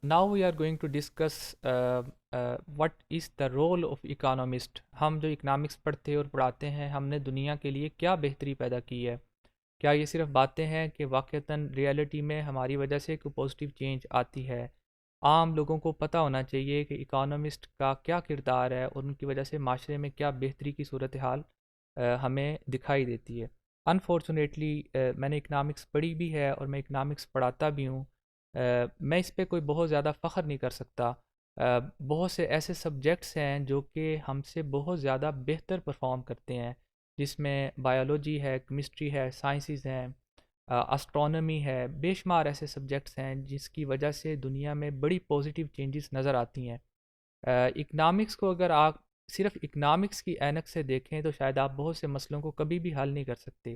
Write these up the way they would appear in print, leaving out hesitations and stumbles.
Now we are going to discuss what is the role of economist. ہم جو economics پڑھتے اور پڑھاتے ہیں ہم نے دنیا کے لیے کیا بہتری پیدا کی ہے؟ کیا یہ صرف باتیں ہیں کہ واقعتاً ریالٹی میں ہماری وجہ سے کوئی پازیٹیو چینج آتی ہے؟ عام لوگوں کو پتہ ہونا چاہیے کہ اکانومسٹ کا کیا کردار ہے اور ان کی وجہ سے معاشرے میں کیا بہتری کی صورتحال ہمیں دکھائی دیتی ہے۔ انفارچونیٹلی میں نے اکنامکس پڑھی بھی ہے اور میں اکنامکس پڑھاتا بھی ہوں۔ میں اس پہ کوئی بہت زیادہ فخر نہیں کر سکتا۔ بہت سے ایسے سبجیکٹس ہیں جو کہ ہم سے بہت زیادہ بہتر پرفارم کرتے ہیں، جس میں بایولوجی ہے، کیمسٹری ہے، سائنسز ہیں، اسٹرونومی ہے، بے شمار ایسے سبجیکٹس ہیں جس کی وجہ سے دنیا میں بڑی پازیٹیو چینجز نظر آتی ہیں۔ اکنامکس کو اگر آپ صرف اکنامکس کی اینک سے دیکھیں تو شاید آپ بہت سے مسئلوں کو کبھی بھی حل نہیں کر سکتے۔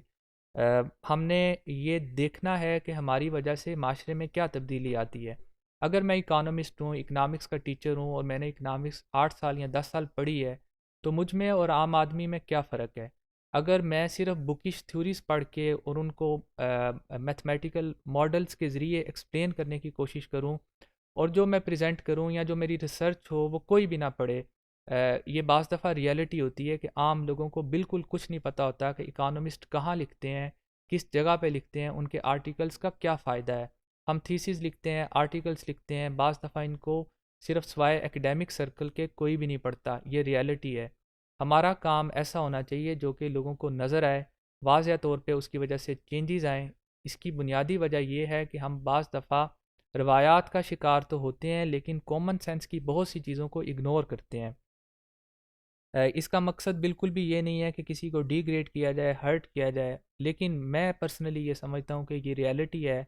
ہم نے یہ دیکھنا ہے کہ ہماری وجہ سے معاشرے میں کیا تبدیلی آتی ہے۔ اگر میں اکانومسٹ ہوں، اکنامکس کا ٹیچر ہوں اور میں نے اکنامکس 8 سال یا 10 سال پڑھی ہے، تو مجھ میں اور عام آدمی میں کیا فرق ہے؟ اگر میں صرف بکش تھیوریز پڑھ کے اور ان کو میتھمیٹیکل ماڈلز کے ذریعے ایکسپلین کرنے کی کوشش کروں اور جو میں پریزنٹ کروں یا جو میری ریسرچ ہو وہ کوئی بھی نہ پڑھے، یہ بعض دفعہ ریالٹی ہوتی ہے کہ عام لوگوں کو بالکل کچھ نہیں پتہ ہوتا کہ اکانومسٹ کہاں لکھتے ہیں، کس جگہ پہ لکھتے ہیں، ان کے آرٹیکلز کا کیا فائدہ ہے۔ ہم تھیسز لکھتے ہیں، آرٹیکلز لکھتے ہیں، بعض دفعہ ان کو صرف سوائے ایکڈیمک سرکل کے کوئی بھی نہیں پڑھتا۔ یہ ریالٹی ہے۔ ہمارا کام ایسا ہونا چاہیے جو کہ لوگوں کو نظر آئے، واضح طور پہ اس کی وجہ سے چینجز آئیں۔ اس کی بنیادی وجہ یہ ہے کہ ہم بعض دفعہ روایات کا شکار تو ہوتے ہیں لیکن کامن سینس کی بہت سی چیزوں کو اگنور کرتے ہیں۔ اس کا مقصد بالکل بھی یہ نہیں ہے کہ کسی کو ڈی گریڈ کیا جائے، ہرٹ کیا جائے، لیکن میں پرسنلی یہ سمجھتا ہوں کہ یہ ریالٹی ہے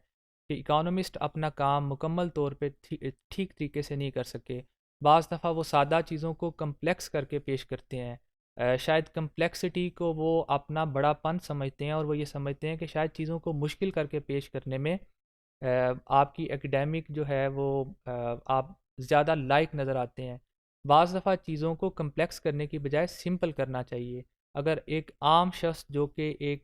کہ اکانومسٹ اپنا کام مکمل طور پہ ٹھیک طریقے سے نہیں کر سکے۔ بعض دفعہ وہ سادہ چیزوں کو کمپلیکس کر کے پیش کرتے ہیں۔ شاید کمپلیکسٹی کو وہ اپنا بڑا پن سمجھتے ہیں اور وہ یہ سمجھتے ہیں کہ شاید چیزوں کو مشکل کر کے پیش کرنے میں آپ کی ایکڈیمک جو ہے وہ آپ زیادہ لائق نظر آتے ہیں۔ بعض دفعہ چیزوں کو کمپلیکس کرنے کی بجائے سمپل کرنا چاہیے۔ اگر ایک عام شخص جو کہ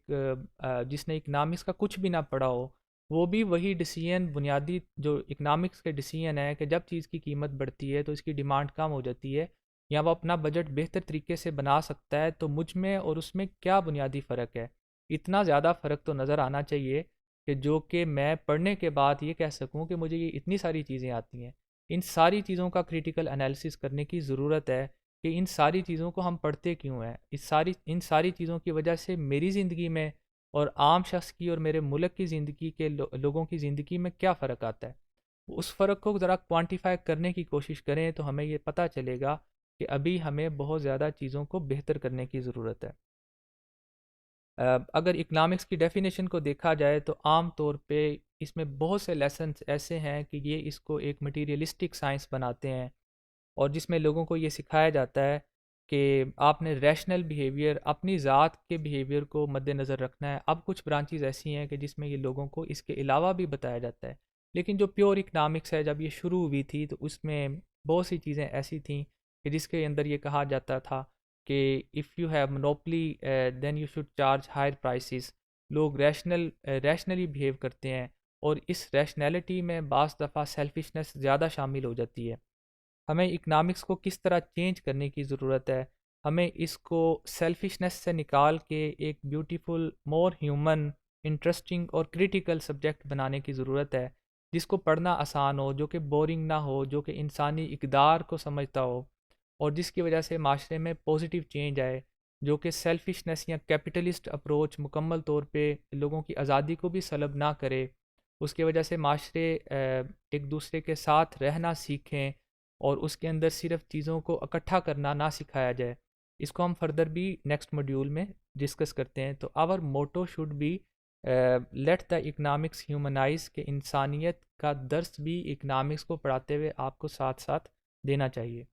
جس نے اکنامکس کا کچھ بھی نہ پڑھا ہو، وہ بھی وہی ڈیسیژن، بنیادی جو اکنامکس کے ڈیسیژن ہے کہ جب چیز کی قیمت بڑھتی ہے تو اس کی ڈیمانڈ کم ہو جاتی ہے یا وہ اپنا بجٹ بہتر طریقے سے بنا سکتا ہے، تو مجھ میں اور اس میں کیا بنیادی فرق ہے؟ اتنا زیادہ فرق تو نظر آنا چاہیے کہ جو کہ میں پڑھنے کے بعد یہ کہہ سکوں کہ مجھے یہ اتنی ساری چیزیں آتی ہیں۔ ان ساری چیزوں کا کریٹیکل انالیسس کرنے کی ضرورت ہے کہ ان ساری چیزوں کو ہم پڑھتے کیوں ہیں، ان ساری چیزوں کی وجہ سے میری زندگی میں اور عام شخص کی اور میرے ملک کی زندگی کے لوگوں کی زندگی میں کیا فرق آتا ہے۔ اس فرق کو ذرا کوانٹیفائی کرنے کی کوشش کریں تو ہمیں یہ پتہ چلے گا کہ ابھی ہمیں بہت زیادہ چیزوں کو بہتر کرنے کی ضرورت ہے۔ اگر اکنامکس کی ڈیفینیشن کو دیکھا جائے تو عام طور پہ اس میں بہت سے لیسنس ایسے ہیں کہ یہ اس کو ایک مٹیریلسٹک سائنس بناتے ہیں، اور جس میں لوگوں کو یہ سکھایا جاتا ہے کہ آپ نے ریشنل بیہیویئر، اپنی ذات کے بیہیویئر کو مد نظر رکھنا ہے۔ اب کچھ برانچز ایسی ہیں کہ جس میں یہ لوگوں کو اس کے علاوہ بھی بتایا جاتا ہے، لیکن جو پیور اکنامکس ہے جب یہ شروع ہوئی تھی تو اس میں بہت سی چیزیں ایسی تھیں کہ جس کے اندر یہ کہا جاتا تھا کہ if you have monopoly then you should charge higher prices. لوگ ریشنلی بیہیو کرتے ہیں اور اس ریشنلٹی میں بعض دفعہ سیلفشنس زیادہ شامل ہو جاتی ہے۔ ہمیں اکنامکس کو کس طرح چینج کرنے کی ضرورت ہے؟ ہمیں اس کو سیلفشنس سے نکال کے ایک بیوٹیفل، مور ہیومن، انٹرسٹنگ اور کریٹیکل سبجیکٹ بنانے کی ضرورت ہے، جس کو پڑھنا آسان ہو، جو کہ بورنگ نہ ہو، جو کہ انسانی اقدار کو سمجھتا ہو اور جس کی وجہ سے معاشرے میں پازیٹیو چینج آئے، جو کہ سیلفشنس یا کیپٹلسٹ اپروچ مکمل طور پہ لوگوں کی آزادی کو بھی سلب نہ کرے۔ اس کی وجہ سے معاشرے ایک دوسرے کے ساتھ رہنا سیکھیں اور اس کے اندر صرف چیزوں کو اکٹھا کرنا نہ سکھایا جائے۔ اس کو ہم فردر بھی نیکسٹ ماڈیول میں ڈسکس کرتے ہیں۔ تو our motto should be let the economics humanize, کہ انسانیت کا درس بھی اکنامکس کو پڑھاتے ہوئے آپ کو ساتھ ساتھ دینا چاہیے۔